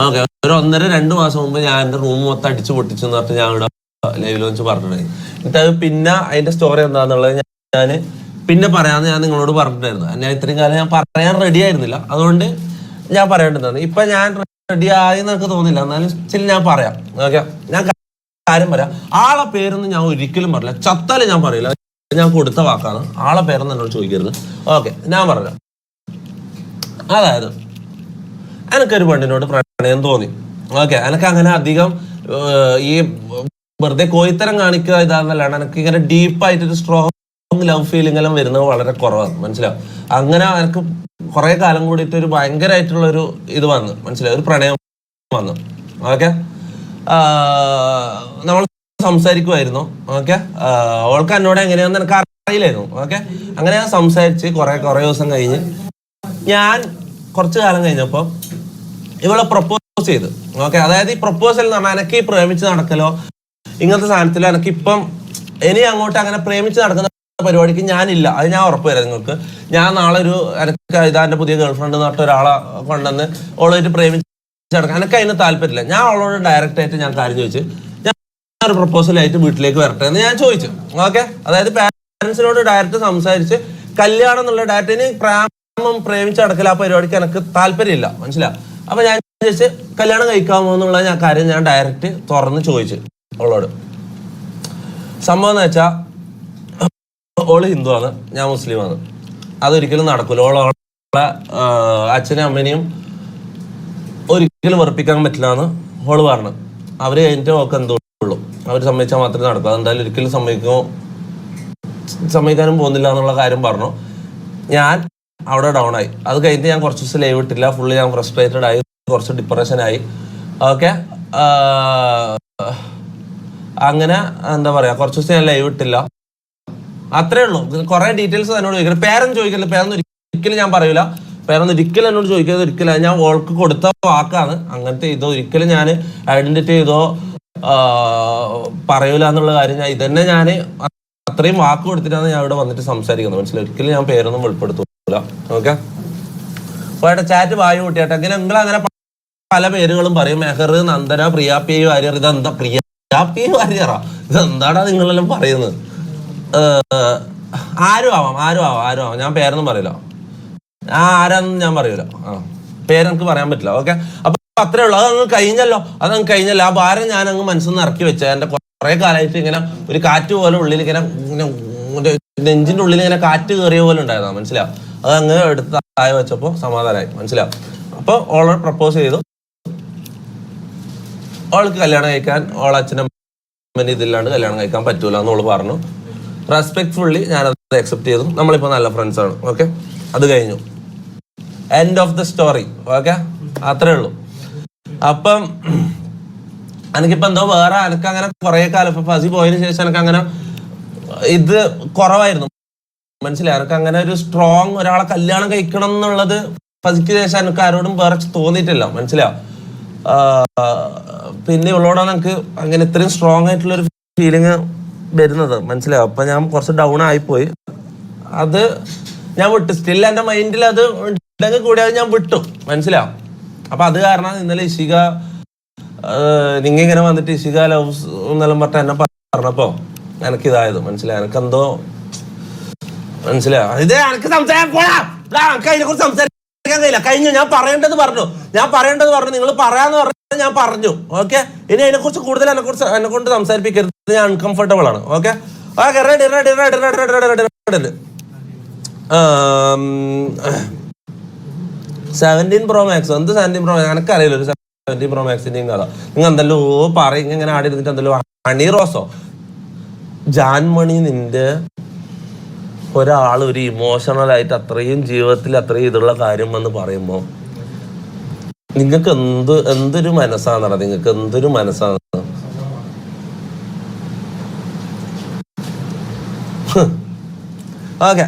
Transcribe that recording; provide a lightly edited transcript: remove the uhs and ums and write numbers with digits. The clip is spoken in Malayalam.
ഓക്കെ, ഒരു 1.5-2 മാസം മുമ്പ് ഞാൻ എൻ്റെ റൂം മൊത്തം അടിച്ചു പൊട്ടിച്ചു എന്ന് പറഞ്ഞിട്ട് ഞാൻ ഇവിടെ ലൈവിൽ വെച്ച് പറഞ്ഞിട്ടുണ്ടായി. എന്നിട്ട് അത് പിന്നെ അതിന്റെ സ്റ്റോറി എന്താന്നുള്ളത് ഞാൻ പിന്നെ പറയാമെന്ന് ഞാൻ നിങ്ങളോട് പറഞ്ഞിട്ടായിരുന്നു. ഞാൻ ഇത്രയും കാലം ഞാൻ പറയാൻ റെഡി ആയിരുന്നില്ല, അതുകൊണ്ട് ഞാൻ പറയേണ്ടതാണ്. ഇപ്പൊ ഞാൻ റെഡി ആയി എന്നൊക്കെ തോന്നില്ല, എന്നാലും സ്റ്റിൽ ഞാൻ പറയാം. ഓക്കെ, ഞാൻ കാര്യം പറയാം. ആളെ പേരൊന്നും ഞാൻ ഒരിക്കലും പറയില്ല, ചത്താലും ഞാൻ പറയില്ല. ഞാൻ കൊടുത്ത വാക്കാണ്, ആളെ പേരൊന്നും എന്നോട് ചോദിക്കരുത്. ഓക്കെ, ഞാൻ പറയാം. അതായത് എനിക്കൊരു പെണ്ണിനോട് പ്രണയം തോന്നി. ഓക്കെ, എനിക്ക് അങ്ങനെ അധികം ഈ വെറുതെ കോയിത്തരം കാണിക്കുക ഇതാന്നല്ലാണ്, എനിക്ക് ഇങ്ങനെ ഡീപ്പായിട്ടൊരു സ്ട്രോങ് ലവ് ഫീലിംഗ് എല്ലാം വരുന്നത് വളരെ കുറവാണ്, മനസ്സിലാവും. അങ്ങനെ എനിക്ക് കുറെ കാലം കൂടിയിട്ട് ഒരു ഭയങ്കരമായിട്ടുള്ള ഒരു ഇത് വന്നു, മനസ്സിലായി, ഒരു പ്രണയം വന്നു. ഓക്കെ, നമ്മൾ സംസാരിക്കുമായിരുന്നു. ഓക്കെ, അവൾക്ക് എന്നോട് എങ്ങനെയാണെന്ന് എനിക്ക് അറിയില്ലായിരുന്നു. ഓക്കെ, അങ്ങനെ ഞാൻ സംസാരിച്ച് കുറെ ദിവസം കഴിഞ്ഞ് ഞാൻ കുറച്ചു കാലം കഴിഞ്ഞപ്പോൾ ഇവളെ പ്രപ്പോസ് ചെയ്തു. ഓക്കെ, അതായത് ഈ പ്രപ്പോസൽ എന്ന് പറഞ്ഞാൽ എനിക്ക് ഈ പ്രേമിച്ച് നടക്കലോ ഇങ്ങനത്തെ സാധനത്തിലോ എനിക്ക് ഇപ്പം ഇനി അങ്ങോട്ട് അങ്ങനെ പ്രേമിച്ച് നടക്കുന്ന പരിപാടിക്ക് ഞാനില്ല, അത് ഞാൻ ഉറപ്പ് തരാം നിങ്ങൾക്ക്. ഞാൻ നാളെ എനിക്ക് ഇതാൻ്റെ പുതിയ ഗേൾഫ്രണ്ട് എന്ന് പറഞ്ഞിട്ട് ഒരാളെ കൊണ്ടുവന്ന് അവളായിട്ട് പ്രേമിച്ച് നടക്കാം, എനിക്ക് അതിന് താല്പര്യമില്ല. ഞാൻ അവളോട് ഡയറക്റ്റ് ആയിട്ട് ഞാൻ കാര്യം ചോദിച്ചു, ഞാൻ ഒരു പ്രപ്പോസലായിട്ട് വീട്ടിലേക്ക് വരട്ടെ എന്ന് ഞാൻ ചോദിച്ചു. ഓക്കെ, അതായത് പാരൻസിനോട് ഡയറക്റ്റ് സംസാരിച്ച് കല്യാണം എന്നുള്ള ഡയറക്റ്റിന് പ്രേമിച്ച് നടക്കൽ ആ പരിപാടിക്ക് എനിക്ക് താല്പര്യമില്ല, മനസ്സിലാവും. അപ്പൊ ഞാൻ ചോദിച്ച് കല്യാണം കഴിക്കാമോ എന്നുള്ള കാര്യം ഞാൻ ഡയറക്റ്റ് തുറന്ന് ചോദിച്ചു അവളോട്. സംഭവം എന്ന് വെച്ചാൽ ഓള് ഹിന്ദുവാണ്, ഞാൻ മുസ്ലിമാണ്. അതൊരിക്കലും നടക്കൂല. ഓളെ അച്ഛനും അമ്മനെയും ഒരിക്കലും വെറുപ്പിക്കാൻ പറ്റില്ല എന്ന് ഓള് പറഞ്ഞു. അവര് കഴിഞ്ഞിട്ട് ഒക്കെ എന്തോ ഉള്ളൂ, അവർ സമ്മതിച്ചാൽ മാത്രമേ നടക്കൂ. അതെന്തായാലും ഒരിക്കലും സമ്മതിക്കാനും പോകുന്നില്ല എന്നുള്ള കാര്യം പറഞ്ഞു. ഞാൻ അവിടെ ഡൗൺ ആയി. അത് കഴിഞ്ഞിട്ട് ഞാൻ കുറച്ച് ദിവസം ലൈവ് ഇട്ടില്ല, ഫുള്ള് ഞാൻ ഫ്രസ്ട്രേറ്റഡ് ആയി, കുറച്ച് ഡിപ്രഷനായി. ഓക്കെ, അങ്ങനെ എന്താ പറയാ, കുറച്ച് ദിവസം ഞാൻ ലൈവ് ഇട്ടില്ല, അത്രേ ഉള്ളൂ. കുറെ ഡീറ്റെയിൽസ് എന്നോട് ചോദിക്കണം. പേരൊന്നും ചോദിക്കില്ല, പേരൊന്നും ഒരിക്കലും ഞാൻ പറയൂല, പേരൊന്നും ഒരിക്കലും എന്നോട് ചോദിക്കുന്നത് ഒരിക്കലും. ഞാൻ ഓൾക്ക് കൊടുത്ത വാക്കാണ്, അങ്ങനത്തെ ഇതോ ഒരിക്കലും ഞാൻ ഐഡന്റിറ്റി ചെയ്തോ പറയൂല എന്നുള്ള കാര്യം. ഞാൻ ഇതന്നെ ഞാൻ അത്രയും വാക്ക് കൊടുത്തിട്ടാണ് ഞാൻ ഇവിടെ വന്നിട്ട് സംസാരിക്കുന്നത്, മനസ്സിലായി. ഒരിക്കലും ഞാൻ പേരൊന്നും വെളിപ്പെടുത്തൂല. ഓക്കെ, പോയിട്ട് ചാറ്റ് വായു കൂട്ടിയാട്ടെ. അങ്ങനെ നിങ്ങൾ അങ്ങനെ പല പേരുകളും പറയും, മെഹർ, നന്ദന, പ്രിയ പി വാര്യർ. ഇതെന്താ പ്രിയ പി വാര്യറാ? ഇതെന്താടാ നിങ്ങളെല്ലാം പറയുന്നത്? ആരും ആവാം, ഞാൻ പേരൊന്നും പറയില്ല, ആരാന്നും ഞാൻ പറയൂല. പേരെനിക്ക് പറയാൻ പറ്റില്ല. ഓക്കെ, അപ്പൊ അത്രേ ഉള്ളൂ. അതങ്ങ് കഴിഞ്ഞല്ലോ. ആ ഭാരം ഞാൻ അങ്ങ് മനസ്സിൽ നിന്ന് ഇറക്കി വെച്ച. എന്റെ കുറെ കാലമായിട്ട് ഇങ്ങനെ ഒരു കാറ്റ് പോലെ ഉള്ളിൽ ഇങ്ങനെ നെഞ്ചിന്റെ ഉള്ളിൽ ഇങ്ങനെ കാറ്റ് കയറിയ പോലെ ഉണ്ടായതാ, മനസ്സിലാവും. അത് അങ്ങ് എടുത്ത് താഴെ വെച്ചപ്പോ സമാധാനമായി, മനസ്സിലാവും. അപ്പൊ ഓളെ പ്രപ്പോസ് ചെയ്തു. ഓൾക്ക് കല്യാണം കഴിക്കാൻ ഓളെ അച്ഛനും ഇതില്ലാണ്ട് കല്യാണം കഴിക്കാൻ പറ്റൂല എന്ന് ഓള് പറഞ്ഞു. റെസ്പെക്ട്ഫുള്ളി ഞാനത് അക്സെപ്റ്റ് ചെയ്തു. നമ്മളിപ്പോ നല്ല ഫ്രണ്ട്സ് ആണ്. ഓക്കെ, അത് കഴിഞ്ഞു, end of the story. Okay, അത്രേ ഉള്ളൂ. അപ്പം എനിക്കിപ്പോ എന്തോ വേറെ എനിക്ക് അങ്ങനെ കുറെ കാലം ഇപ്പൊ ഫസി പോയതിനു ശേഷം എനിക്ക് അങ്ങനെ ഇത് കുറവായിരുന്നു, മനസ്സിലായി. എനിക്ക് അങ്ങനെ ഒരു സ്ട്രോങ് ഒരാളെ കല്യാണം കഴിക്കണം എന്നുള്ളത് ഫസിക്ക് ശേഷം എനിക്ക് ആരോടും വേറെ തോന്നിയിട്ടില്ല, മനസ്സിലാവും. പിന്നെ ഇവളോടാണ് എനിക്ക് അങ്ങനെ ഇത്രയും സ്ട്രോങ് ആയിട്ടുള്ള ഒരു ഫീലിങ് വരുന്നത്, മനസ്സിലാവും. അപ്പൊ ഞാൻ കുറച്ച് ഡൗൺ ആയിപ്പോയി. അത് ഞാൻ വിട്ടു. സ്റ്റിൽ എന്റെ മൈൻഡിൽ അത് ഉണ്ടെങ്കിൽ കൂടി അത് ഞാൻ വിട്ടു, മനസ്സിലാവും. അപ്പൊ അത് കാരണം ഇന്നലെ ഇഷിക നിങ്ങ ഇങ്ങനെ വന്നിട്ട് ഇഷിക ലവ്സ് എന്നെല്ലാം പറഞ്ഞ എന്നെ പറഞ്ഞപ്പോ എനിക്ക് ഇതായത്, മനസ്സിലായി. എനിക്കെന്തോ മനസ്സിലാവും. ഇത് എനിക്ക് അതിനെ കുറിച്ച് സംസാരിക്കാൻ കഴിയില്ല. കഴിഞ്ഞു. ഞാൻ പറയേണ്ടത് പറഞ്ഞു. നിങ്ങൾ പറയാന്ന് പറഞ്ഞാൽ ഞാൻ പറഞ്ഞു. ഓക്കെ, ഇനി അതിനെ കുറിച്ച് കൂടുതൽ എന്നെ കൊണ്ട് സംസാരിപ്പിക്കരുത്. ഞാൻ അൺകംഫർട്ടബിൾ ആണ്. Okay, ready 17 Pro Max. എന്ത് 17 Pro Max? എനിക്കറിയില്ല ഒരു 17 Pro Maxിന്റെയും കഥ. നിങ്ങൾ എന്തല്ലോ പറയും, ഇങ്ങനെ ആടി ഇരുന്നിട്ട് എന്തല്ലോ ഹണി റോസോ ജാൻമണി. നിന്റെ ഒരാൾ ഒരു ഇമോഷണൽ ആയിട്ട് അത്രയും ജീവിതത്തിൽ അത്രയും ഇതുള്ള കാര്യം എന്ന് പറയുമ്പോ നിങ്ങൾക്ക് എന്തൊരു മനസ്സാണ്. നിങ്ങൾക്ക് എന്തൊരു മനസ്സാണ്. ഓക്കെ.